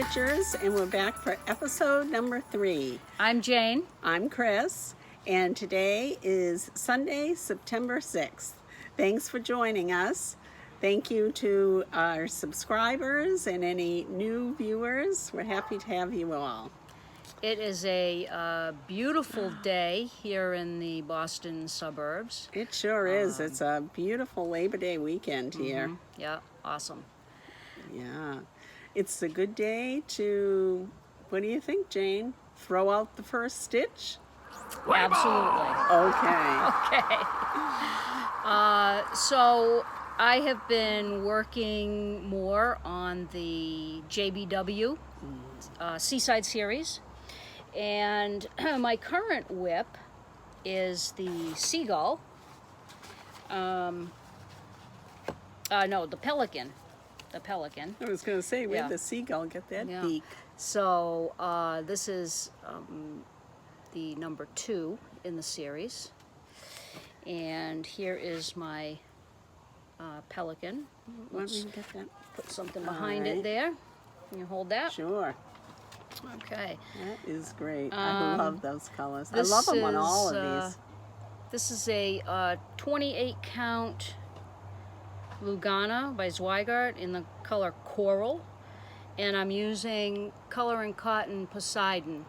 Bestitchers, and we're back for episode number 3. I'm Jane. I'm Chris, and today is Sunday, September 6th. Thanks for joining us. Thank you to our subscribers and any new viewers. We're happy to have you all. It is a beautiful day here in the Boston suburbs. It sure is. It's a beautiful Labor Day weekend here. Yeah, awesome. Yeah. It's a good day to, what do you think, Jane? Throw out the first stitch? Absolutely. Okay. Okay. So I have been working more on the JBW Seaside series, and my current whip is the Seagull. No, the Pelican. The Pelican. I was going to say, where'd the Seagull get that beak? So this is the number 2 in the series, and here is my Pelican. Let me get that. Put something behind it there. Can you hold that? Sure. Okay. That is great. I love those colors. I This love them on all is, of these. This is a 28 count Lugana by Zweigart in the color Coral, and I'm using Color and Cotton Poseidon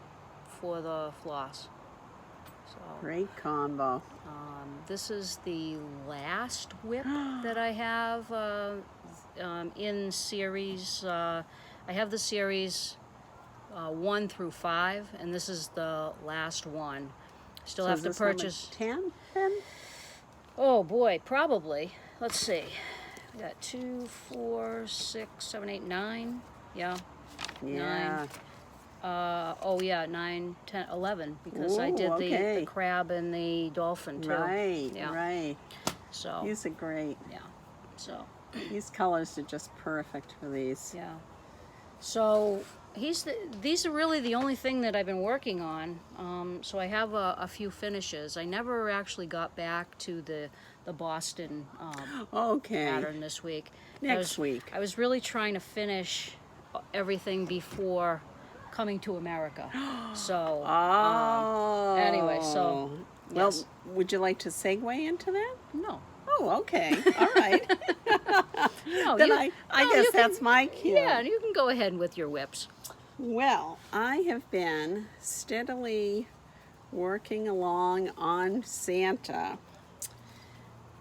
for the floss. So, Great combo. this is the last whip that I have in series. I have the series 1 through 5, and this is the last one. Still So have is to this number purchase. 10 then? Oh boy, probably. Let's see. We got 2, 4, 6, 7, 8, 9. Yeah. Yeah. 9, 10, 11, because I Ooh, did okay. the crab and the dolphin too. Right, Yeah. right. So These are great. yeah. So These colors are just perfect for these. yeah. So these are really the only thing that I've been working on. So I have a few finishes. I never actually got back to the Boston Okay. pattern this week. Next week. I was really trying to finish everything before coming to America. So anyway, so well, yes. would you like to segue into that? No. Oh, okay. All right. No, Then you- I no, guess you can- that's my cue. Yeah, you can go ahead with your whips. Well, I have been steadily working along on Santa,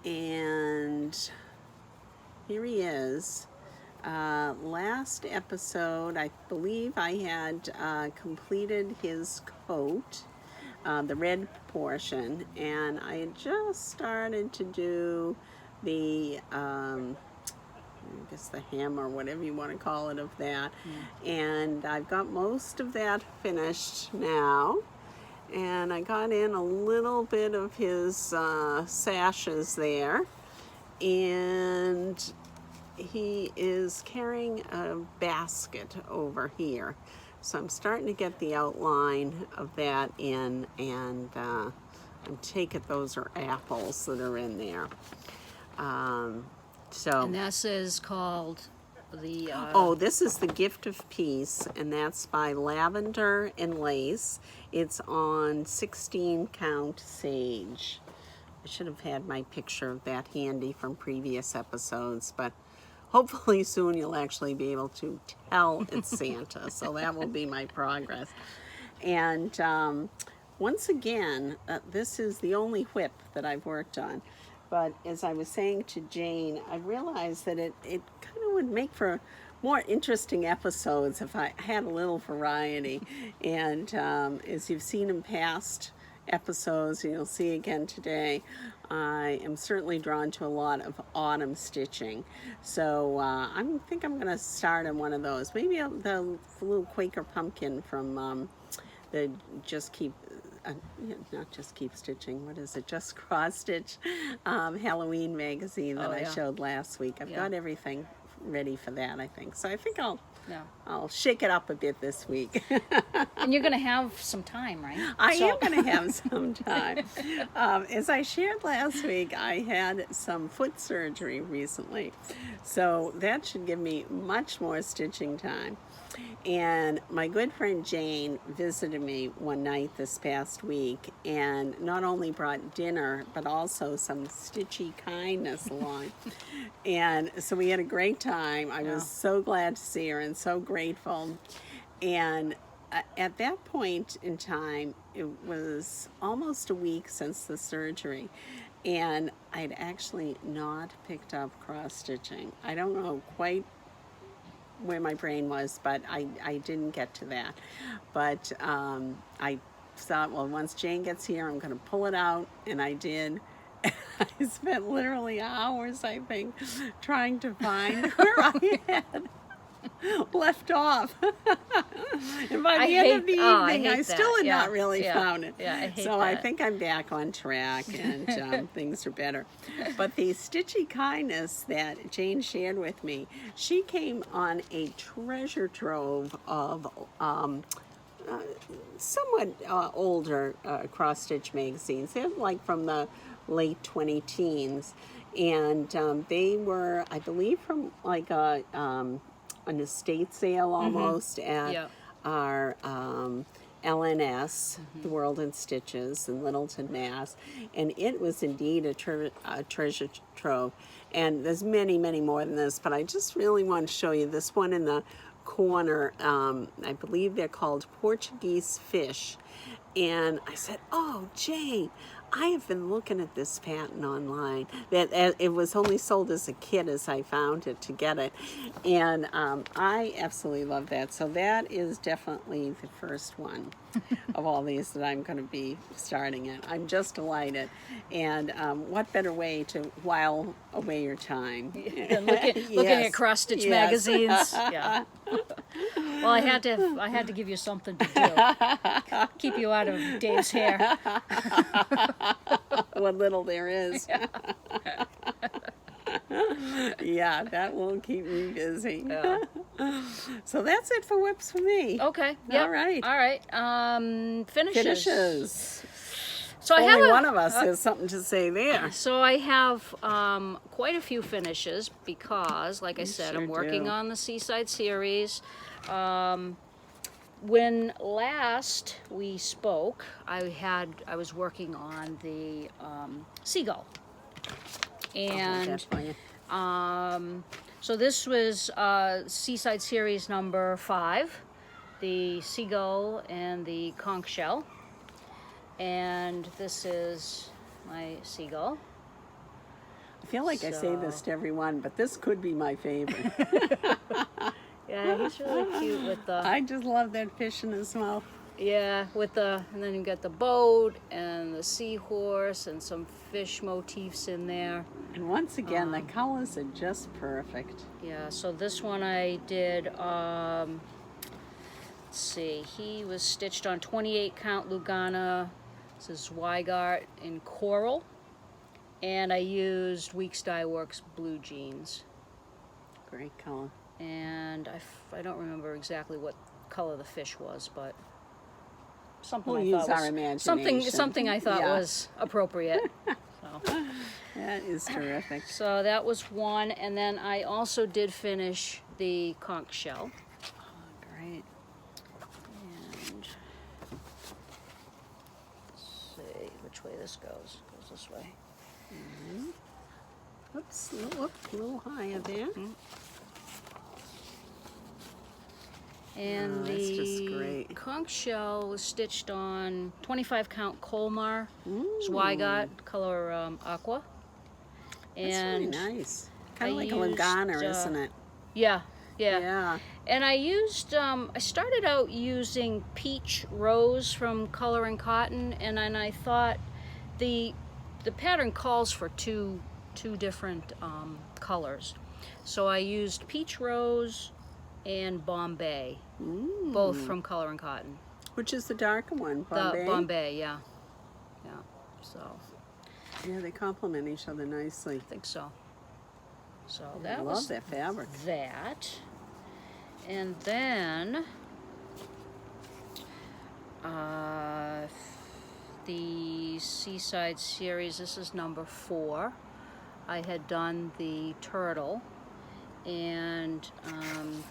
and here he is. Last episode, I believe I had completed his coat, the red portion, and I had just started to do the I guess the hem or whatever you want to call it of that. And I've got most of that finished now. And I got in a little bit of his sashes there. And he is carrying a basket over here. So I'm starting to get the outline of that in, and I take it those are apples that are in there. And this is called the... this is the Gift of Peace, and that's by Lavender Lace. It's on 16 count sage. I should have had my picture of that handy from previous episodes, but hopefully soon you'll actually be able to tell it's Santa, so that will be my progress. And once again, this is the only whip that I've worked on. But as I was saying to Jane, I realized that it kind of would make for more interesting episodes if I had a little variety. And as you've seen in past episodes, and you'll see again today, I am certainly drawn to a lot of autumn stitching. So I think I'm going to start on one of those. Maybe the little Quaker pumpkin from the Just Keep... not Just Keep Stitching, what is it? Just Cross Stitch Halloween magazine that I showed last week. I've got everything ready for that, I think. So I think I'll shake it up a bit this week. And you're going to have some time, right? I am going to have some time. As I shared last week, I had some foot surgery recently. So that should give me much more stitching time. And my good friend Jane visited me one night this past week and not only brought dinner, but also some stitchy kindness along. And so we had a great time. I was so glad to see her and so grateful. And at that point in time, it was almost a week since the surgery. And I'd actually not picked up cross-stitching. I don't know quite where my brain was, but I didn't get to that. But I thought, well, once Jane gets here, I'm going to pull it out, and I did. I spent literally hours, I think, trying to find where I had left off. And by the end of the evening, I still had not really found it. Yeah, I hate so that. I think I'm back on track, and things are better. But the stitchy kindness that Jane shared with me, she came on a treasure trove of somewhat older cross-stitch magazines. They're like from the late 20-teens, and they were, I believe, from like an estate sale almost at our LNS, the World in Stitches in Littleton, Mass. And it was indeed a treasure trove. And there's many, many more than this, but I just really want to show you this one in the corner. I believe they're called Portuguese fish. And I said, oh, Jane, I have been looking at this pattern online. That it was only sold as a kit as I found it to get it. And I absolutely love that. So that is definitely the first one of all these that I'm going to be starting in. I'm just delighted. And what better way to while away your time? Looking at cross-stitch magazines. Yeah. Well, I had to give you something to do. Keep you out of Dave's hair. What little there is. Yeah, that will keep me busy. Yeah. So that's it for whips for me. Okay. Yep. All right. All right. Finishes. So Only one of us has something to say there. So I have quite a few finishes because, like I said, I'm working on the Seaside series. When last we spoke, I was working on the Seagull, and so this was Seaside series number 5, the Seagull and the Conch Shell, and this is my Seagull. I feel like I say this to everyone, but this could be my favorite. Yeah, he's really cute with the... I just love that fish in his mouth. Yeah, and then you got the boat and the seahorse and some fish motifs in there. And once again, the colors are just perfect. Yeah, so this one I did, let's see, he was stitched on 28 count Lugana. This is Zweigart in coral. And I used Weeks Dye Works blue jeans. Great color. And I don't remember exactly what color the fish was, but something something I thought was appropriate. So. That is terrific. So that was one, and then I also did finish the Conch Shell. Oh, great. And let's see which way this goes. It goes this way. Oops, a little higher there. And the Conch Shell was stitched on 25 count Colmar Zweigart, color aqua. And that's really nice. Kind of like a Lugana, isn't it? Yeah. And I used, I started out using Peach Rose from Color and Cotton, and then I thought the pattern calls for two different colors. So I used Peach Rose and Bombay, both from Color and Cotton. Which is the darker one, Bombay? The Bombay, yeah. So. Yeah, they complement each other nicely. I think so. So I love that fabric. That. And then the Seaside series, this is number 4. I had done the turtle and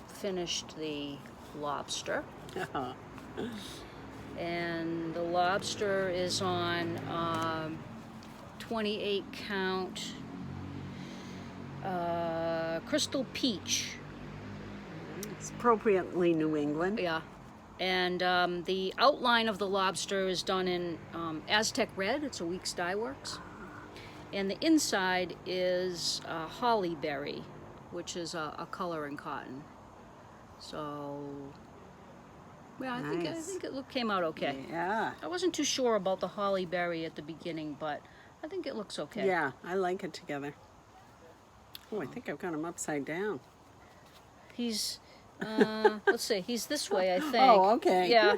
finished the Lobster. And the Lobster is on 28 count Crystal Peach. It's appropriately New England. Yeah. And the outline of the Lobster is done in Aztec Red. It's a Weeks Dye Works. And the inside is Hollyberry, which is a color in cotton. So, yeah, I think it came out okay. Yeah. I wasn't too sure about the Hollyberry at the beginning, but I think it looks okay. Yeah, I like it together. Oh, I think I've got him upside down. He's, let's see, he's this way, I think. Oh, okay. Yeah.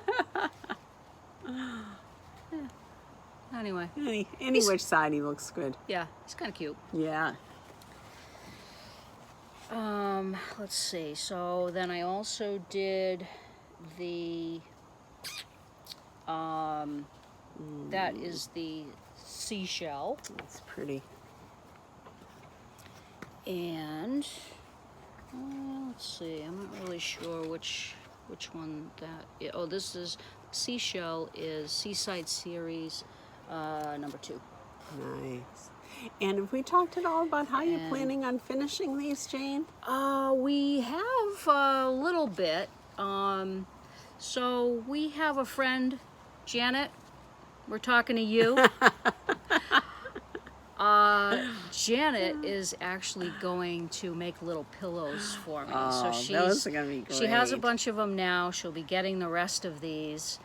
Anyway. Any which side he looks good. Yeah, he's kind of cute. Yeah. Let's see. So then I also did the that is the Seashell. That's pretty. And let's see. I'm not really sure which one that. Yeah, oh, this is Seashell is Seaside series number 2. Nice. And have we talked at all about how you're planning on finishing these, Jane? We have a little bit. So we have a friend, Janet. We're talking to you. Janet is actually going to make little pillows for me. Oh, so those are going to be great. She has a bunch of them now. She'll be getting the rest of these.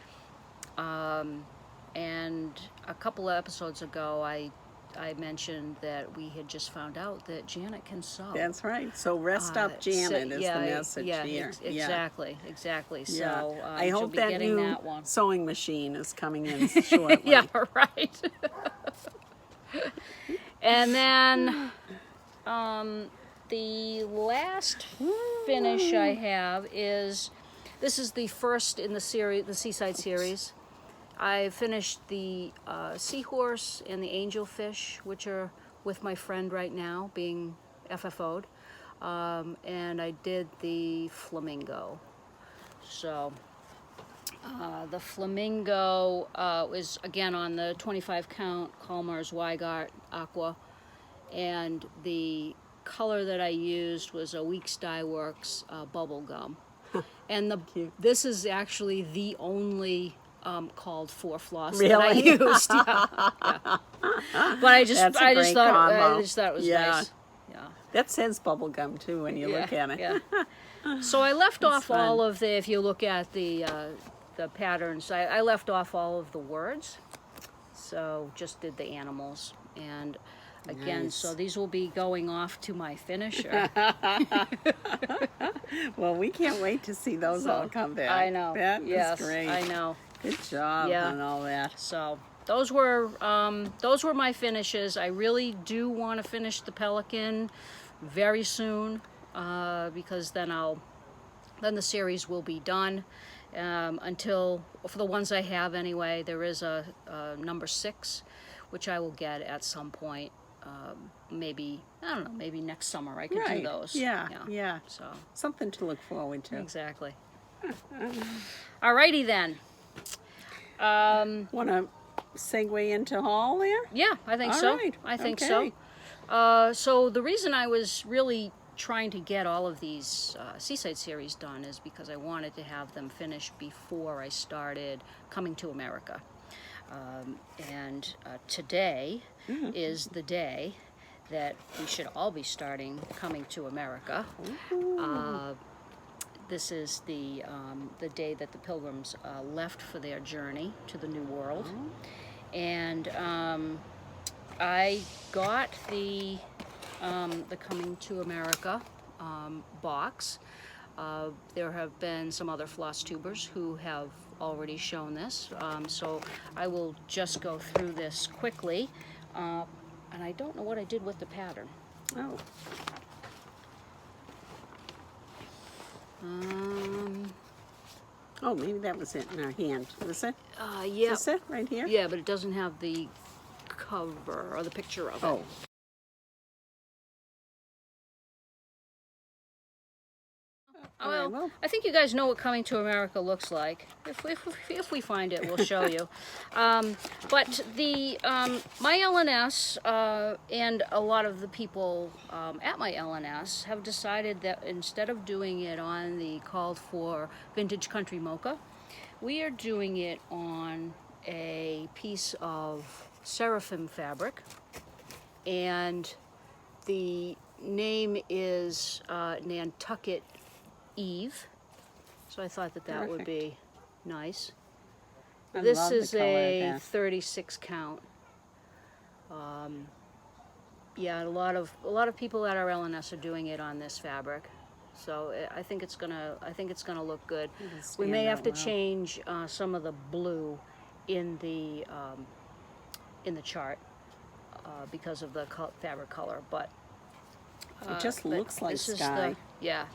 And a couple of episodes ago, I mentioned that we had just found out that Janet can sew. That's right. So rest up, Janet, is the message here. Exactly. Yeah. So I hope that new that one. sewing machine is coming in shortly. Yeah, right. And then the last finish I have is, this is the first in the series, the Seaside series. I finished the seahorse and the angelfish, which are with my friend right now, being FFO'd. And I did the flamingo. So the flamingo is again on the 25 count Colmar Zweigart aqua, and the color that I used was a Weeks Dye Works Bubblegum. And this is actually the only called for floss that I used. Yeah. But I just thought it was nice. Yeah. That says bubblegum too when you look at it. Yeah. So I left off fun. all of the, if you look at the patterns, I left off all of the words. So just did the animals. And again, Nice. so these will be going off to my finisher. Well, we can't wait to see those all come back. I know. That yes, is great. I know. Good job on all that. So those were my finishes. I really do want to finish the Pelican very soon because then the series will be done. Until, for the ones I have anyway, there is a number 6, which I will get at some point. Maybe, I don't know, maybe next summer I could do those. Yeah. So Something to look forward to. exactly. Alrighty then. Want to segue into haul there? Yeah, I think All so. right. I think Okay. so. So the reason I was really trying to get all of these Seaside series done is because I wanted to have them finished before I started Coming to America. And today is the day that we should all be starting Coming to America. This is the day that the Pilgrims left for their journey to the New World. And I got the Coming to America box. There have been some other floss tubers who have already shown this, so I will just go through this quickly. And I don't know what I did with the pattern. Oh. Oh, maybe that was it in our hand. Was it? Yeah. Is this it right here? Yeah, but it doesn't have the cover or the picture of it. Oh. Well, I think you guys know what Coming to America looks like. If we find it, we'll show you. But the my LNS and a lot of the people at my LNS have decided that instead of doing it on the called for vintage country mocha, we are doing it on a piece of seraphim fabric, and the name is Nantucket Eve, so I thought that that would be nice. This is a 36 count. Yeah, a lot of people at our LNS are doing it on this fabric, so I think it's gonna look good. We may have to change some of the blue in the chart because of the fabric color, but it just looks like sky. Yeah.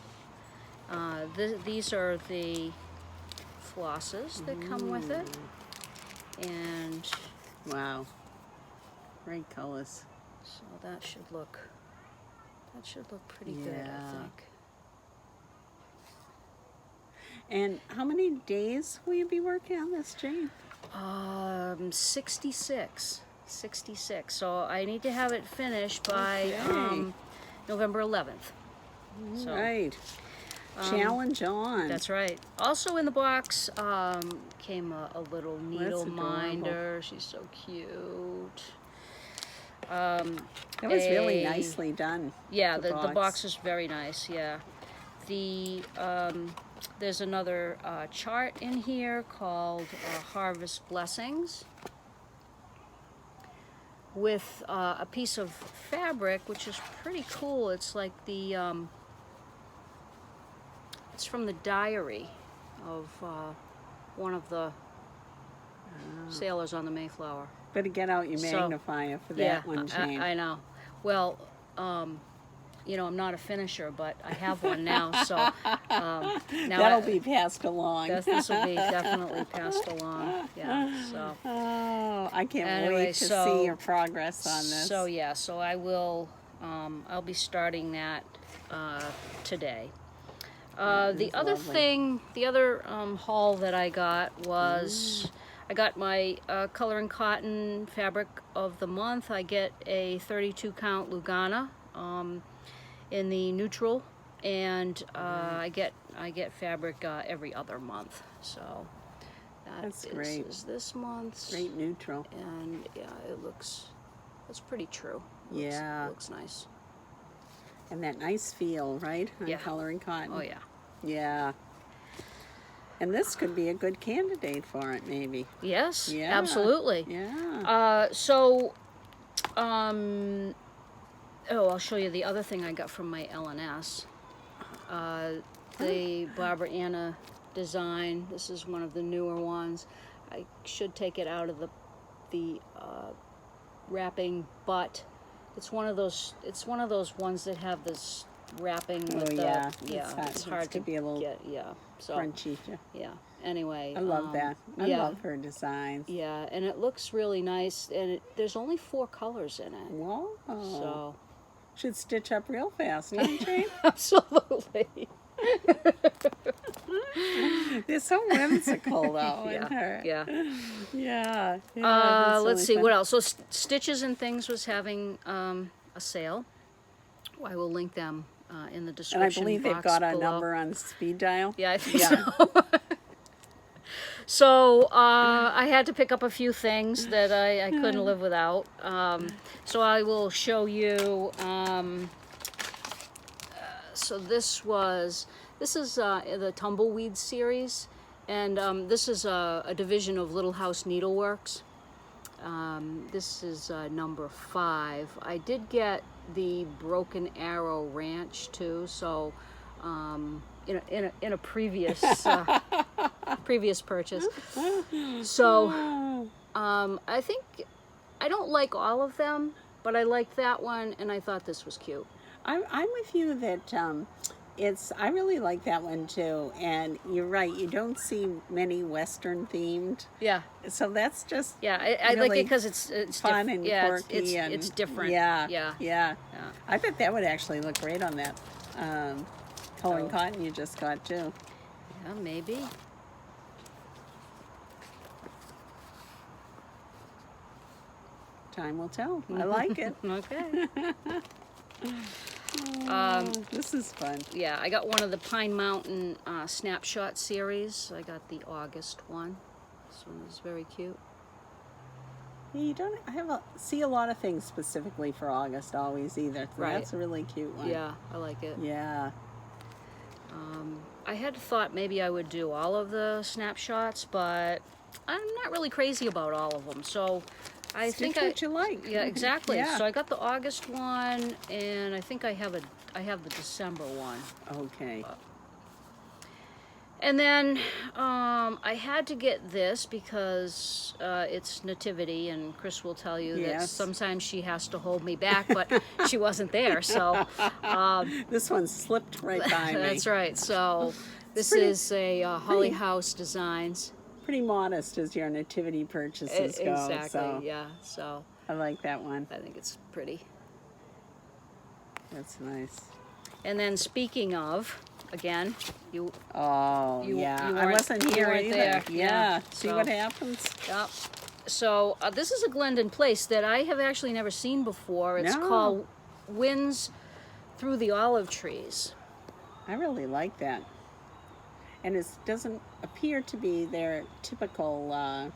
These are the flosses that come with it, and wow, great colors. So that should look pretty good, I think. And how many days will you be working on this, Jane? 66. So I need to have it finished by November 11th. So, right. Challenge on. That's right. Also in the box came a little needle minder. She's so cute. That was really nicely done. Yeah, the box is very nice. Yeah. There's another chart in here called Harvest Blessings, with a piece of fabric which is pretty cool. It's like the it's from the diary of one of the sailors on the Mayflower. Better get out your magnifier for that one, Jane. I know. Well, you know, I'm not a finisher, but I have one now, so now that'll be passed along. This will be definitely passed along. Yeah. So. Oh, I can't wait to see your progress on this. So yeah, so I will. I'll be starting that today. The other thing, the other haul that I got was. I got my Color and Cotton Fabric of the Month. I get a 32 count Lugana in the neutral, and I get fabric every other month. So that's great. Is this month's great neutral, and yeah, it's pretty true. Looks nice. And that nice feel, right? On Color and Cotton. Oh yeah. Yeah. And this could be a good candidate for it, maybe. Yes, absolutely. Yeah. I'll show you the other thing I got from my LNS. The Barbara Anna design. This is one of the newer ones. I should take it out of the wrapping, but it's one of those. It's one of those ones that have this wrapping with it's hard to be a little get. So crunchy. Yeah. Anyway, I love that. I love her designs. Yeah, and it looks really nice. And there's only 4 colors in it. Whoa. So should stitch up real fast, don't Jane? Absolutely. They're so whimsical, though, in her. Yeah. Let's see what else. So Stitches and Things was having a sale. I will link them in the description box. And I believe they've got a number on speed dial. Yeah, I think so. So I had to pick up a few things that I couldn't live without. So I will show you. So this is the Tumbleweed series, and this is a division of Little House Needleworks. This is number 5. I did get the Broken Arrow Ranch too, so in a previous previous purchase. So I think I don't like all of them, but I liked that one, and I thought this was cute. I'm with you that I really like that one too, and you're right, you don't see many Western themed. Yeah. So that's just I really like it because it's fun and quirky and it's different. Yeah. I bet that would actually look great on that coloring cotton you just got too. Yeah, maybe. Time will tell. I like it. Okay. This is fun. Yeah, I got one of the Pine Mountain snapshot series. I got the August one. This one is very cute. You don't see a lot of things specifically for August always either. So Right. That's a really cute one. Yeah, I like it. Yeah. I had thought maybe I would do all of the snapshots, but I'm not really crazy about all of them. So I Stitch think what you like. Yeah, exactly. Yeah. So I got the August one, and I think I have the December one. Okay. And then I had to get this because it's Nativity, and Chris will tell you that Yes. sometimes she has to hold me back, but she wasn't there. So This one slipped right by me. that's right. So this pretty- is a Holly House Designs. Pretty modest as your nativity purchases go. Exactly. So Yeah. So I like that one. I think it's pretty. That's nice. And then speaking of, again, you Oh, You- yeah. you I weren't- wasn't you here weren't either. there. Yeah. Yeah. See So- what happens? Yep. So this is a Glendon place that I have actually never seen before. It's No. called Winds Through the Olive Trees. I really like that. And it doesn't appear to be their typical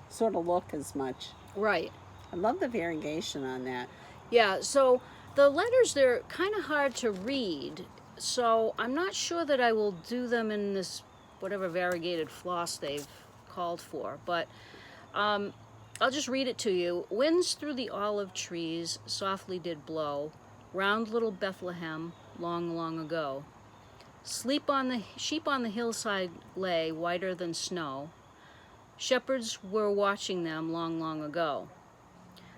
sort of look as much. Right. I love the variegation on that. Yeah, so the letters, they're kind of hard to read. So I'm not sure that I will do them in this whatever variegated floss they've called for. But I'll just read it to you. Winds through the olive trees softly did blow, round little Bethlehem long, long ago. Sheep on the hillside lay whiter than snow. Shepherds were watching them long, long ago.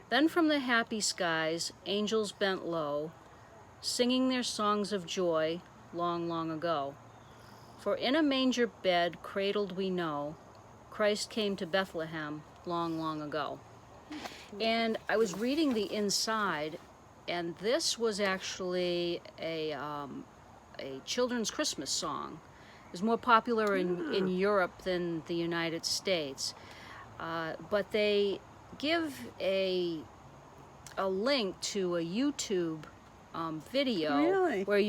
Then from the happy skies, angels bent low, singing their songs of joy long, long ago. For in a manger bed cradled we know, Christ came to Bethlehem long, long ago. And I was reading the inside, and this was actually a children's Christmas song. It was more popular in Europe than the United States. But they give a link to a YouTube video Really? where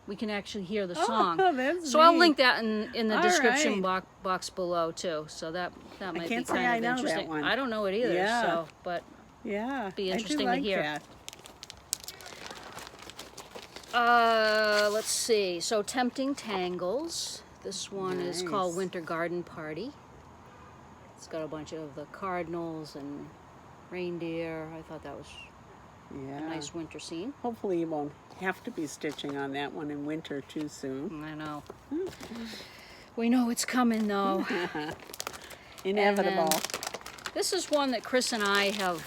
we can actually hear the song. Oh, that's So I'll neat. link that in the All description right. box below too. So that might can't be say I kind know of that interesting. one. I don't know it either. Yeah. So, but Yeah. Be I interesting do to like hear. that. Let's see. So Tempting Tangles. This one is called Nice. Winter Garden Party. It's got a bunch of the cardinals and reindeer. I thought that was Yeah. a nice winter scene. Hopefully you won't have to be stitching on that one in winter too soon. I know. We know it's coming though. Inevitable. This is one that Chris and I have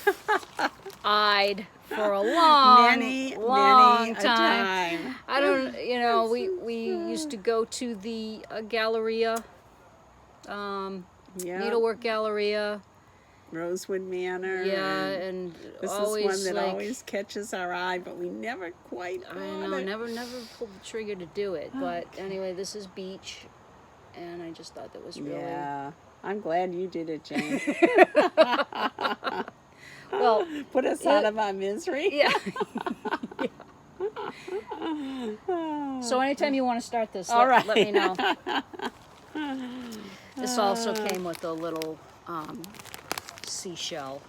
eyed for a long, Many long a time. time. I don't, we used to go to the Galleria, Yeah. Needlework Galleria. Rosewood Manor. Yeah, and and this always is one that like, always catches our eye, but we never quite I got know, it. never pulled the trigger to do it. But anyway, this is Beach, and I just thought that was really Yeah. I'm glad you did it, Jane. well. Put us out of our misery. Yeah. So anytime you want to start this, All right. let me know. This also came with a little seashell.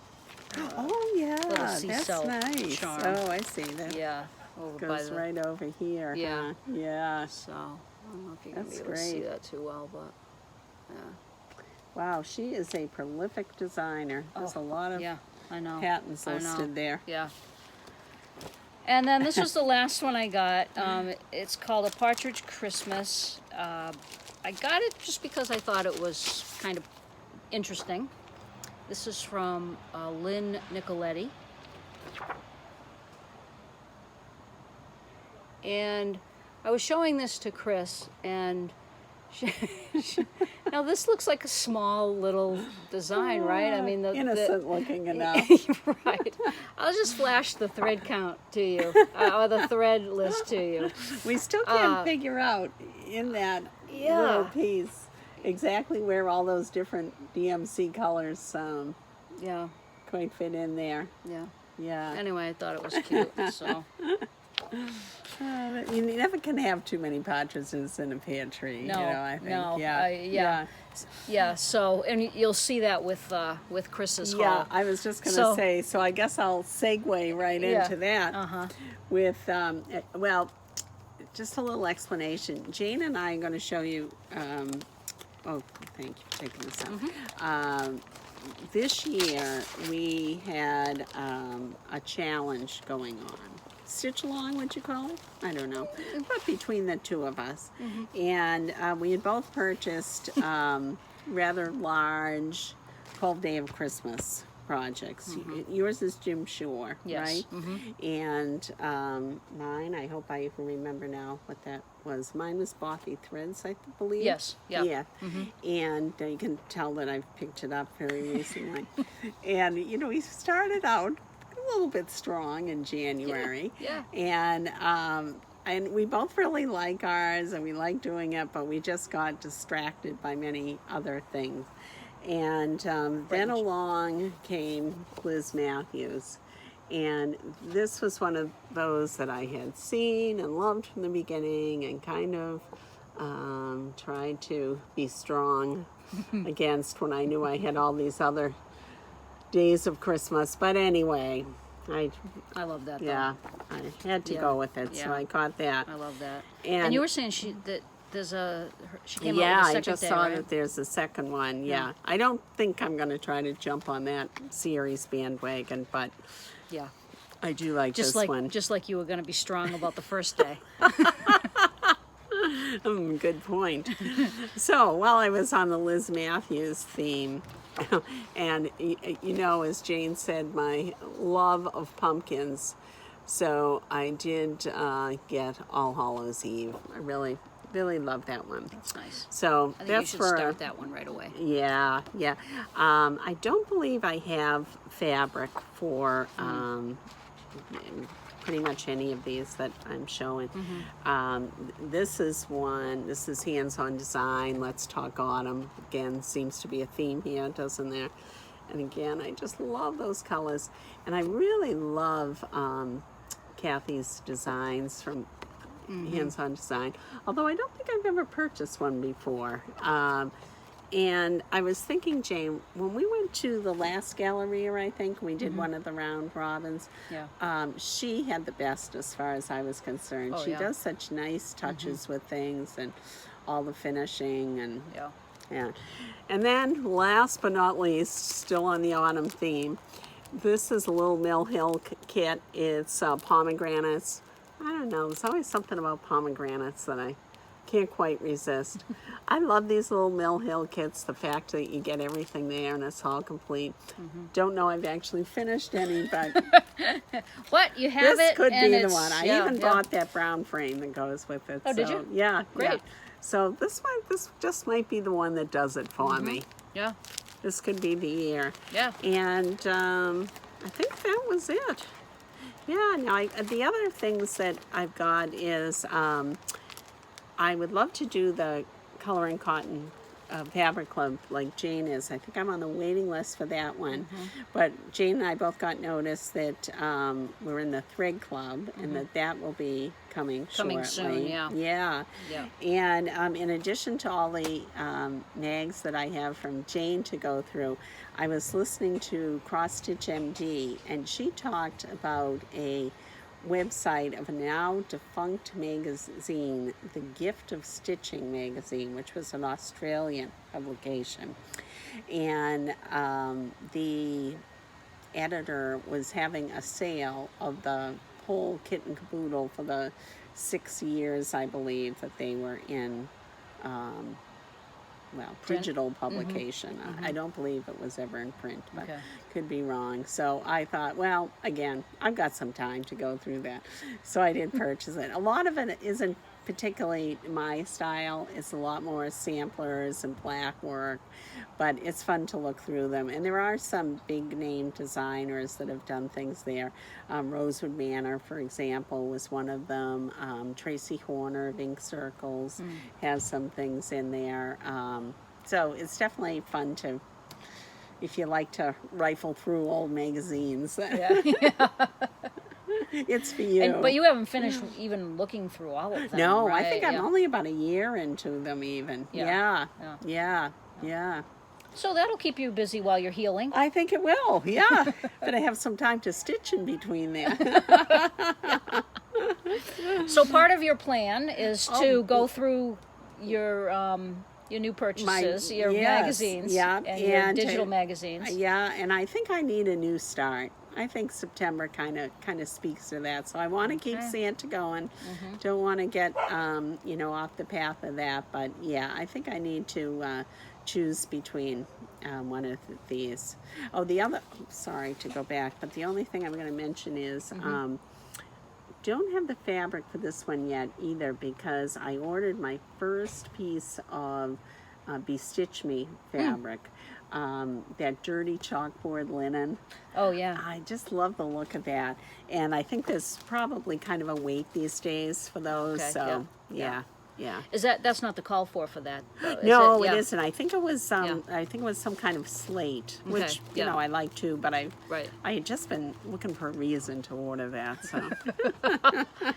Oh yeah, Little that's seashell nice. charm. Oh, I see that. Yeah, over by Goes the. right over here. Yeah. Huh? Yeah. So I don't know if you're gonna That's be able to see great. that too well, but yeah. Wow, she is a prolific designer. There's a lot of Yeah, I know. patents I know. listed there. Yeah. And then this was the last one I got. It's called a Partridge Christmas. I got it just because I thought it was kind of interesting. This is from Lynn Nicoletti. And I was showing this to Chris, and Now this looks like a small little design, right? I mean, innocent looking enough. Right. I'll just flash the thread count to you, or the thread list to you. We still can't figure out in that little piece exactly where all those different DMC colors Yeah. quite fit in there. Yeah. Yeah. Anyway, I thought it was cute, so. You never can have too many partridges in a pear tree. No, you know, I think. no, Yeah. yeah. So, and you'll see that with Chris's haul. Yeah, I was just going to say, so I guess I'll segue right into that with, well, just a little explanation. Jane and I are going to show you, oh, thank you for taking this out. This year we had a challenge going on. Stitch along, what you call it? I don't know. But between the two of us. And we had both purchased rather large 12-day of Christmas projects. Yours is Jim Shore, right? And mine, I hope I even remember now what that was. Mine was Bothy Threads, I believe. Yes, yeah. And you can tell that I've picked it up very recently. And, you know, we started out a little bit strong in January. And we both really like ours, and we like doing it, but we just got distracted by many other things. And then along came Liz Matthews. And this was one of those that I had seen and loved from the beginning and kind of tried to be strong against when I knew I had all these other days of Christmas. But anyway, I love that. Yeah, I had to go with it, so I caught that. I love that. And you were saying she came out with a second I just day, saw right? that there's a second one. Yeah, I don't think I'm going to try to jump on that series bandwagon, but I do like this one. Just like you were going to be strong about the first day. Good point. So while I was on the Liz Matthews theme, and you know, as Jane said, my love of pumpkins, so I did get All Hallows Eve. I really love that one. That's nice. So I think that's you should for start that one right away. Yeah. I don't believe I have fabric for pretty much any of these that I'm showing. This is one. This is hands-on design. Let's talk autumn. Again, seems to be a theme here, doesn't there? And again, I just love those colors, and I really love Kathy's designs from hands-on design. Although I don't think I've ever purchased one before. And I was thinking, Jane, when we went to the last Galleria, I think, we did one of the round robins. She had the best as far as I was concerned. She does such nice touches with things and all the finishing and And then last but not least, still on the autumn theme, this is a little Mill Hill kit. It's pomegranates. I don't know, there's always something about pomegranates that I can't quite resist. I love these little Mill Hill kits, the fact that you get everything there and it's all complete. Don't know I've actually finished any, but what, you have this it? could and be the one. I even yeah. bought that brown frame that goes with it. Oh, did you? Yeah, Great. yeah. So this just might be the one that does it for me. Yeah. This could be the year. Yeah. And I think that was it. Yeah, now the other things that I've got is I would love to do the Color and Cotton Fabric Club like Jane is. I think I'm on the waiting list for that one. But Jane and I both got notice that we're in the Thread Club and that will be coming shortly. Soon, yeah. Yeah. And in addition to all the nags that I have from Jane to go through, I was listening to Cross Stitch MD, and she talked about a website of a now defunct magazine, The Gift of Stitching magazine, which was an Australian publication. And the editor was having a sale of the whole kit and caboodle for the 6 years, I believe, that they were in digital publication. I don't believe it was ever in print, but could be wrong. So I thought, well, again, I've got some time to go through that. So I did purchase it. A lot of it isn't particularly my style is a lot more samplers and black work, but it's fun to look through them. And there are some big name designers that have done things there. Rosewood Manor, for example, was one of them. Tracy Horner of Ink Circles has some things in there. So it's definitely fun to, if you like to rifle through old magazines. Yeah. It's for you. But you haven't finished even looking through all of them. No, right? I think I'm only about a year into them even. Yeah. Yeah. So that'll keep you busy while you're healing. I think it will, yeah. But I have some time to stitch in between there. So part of your plan is to go through your new purchases, your magazines, and your digital magazines. Yeah, and I think I need a new start. I think September kind of speaks to that. So I want to keep Santa going. Don't want to get off the path of that. But yeah, I think I need to choose between one of these. Oh, sorry to go back, but the only thing I'm going to mention is don't have the fabric for this one yet either, because I ordered my first piece of Bestitchme fabric. That dirty chalkboard linen. Oh yeah. I just love the look of that. And I think there's probably kind of a wait these days for those. Okay, so yeah. Yeah. That's not the call for that, though, is No, it? it isn't. I think it was some kind of slate, which you know I like too. But I had just been looking for a reason to order that. So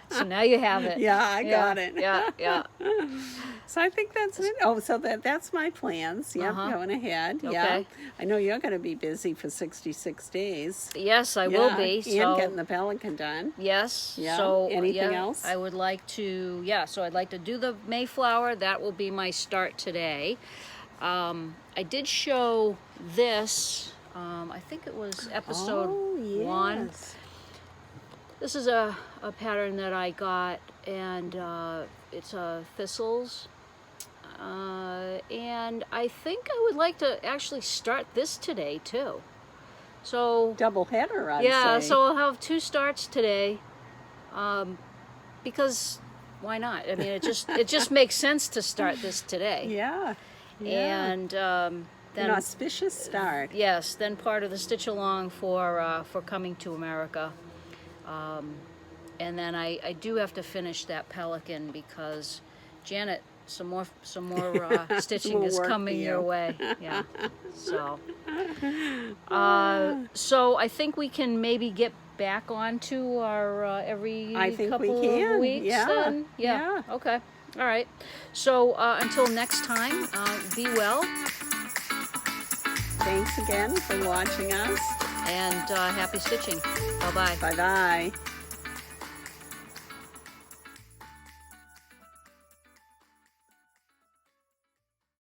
So now you have it. yeah, I got it. Yeah. So I think that's it. Oh, so that's my plans. Yep, going ahead. Okay. Yeah, I know you're going to be busy for 66 days. Yes, I will be. And getting the Pelican done. Yes. Yeah. So anything else? I would like to. Yeah. So I'd like to do the Mayflower. That will be my start today. I did show this. I think it was episode 1. This is a pattern that I got, and it's thistles. And I think I would like to actually start this today too. So double header, I'd say. So I'll have 2 starts today, because why not? I mean, it just makes sense to start this today. Yeah. And then an auspicious start. Yes, then part of the stitch along for coming to America. And then I do have to finish that Pelican, because Janet, some more stitching is coming your way. Yeah. So so I think we can maybe get back onto our every couple of weeks. Then. Yeah. Okay. All right. So until next time, be well. Thanks again for watching us. And happy stitching. Bye-bye. Bye-bye.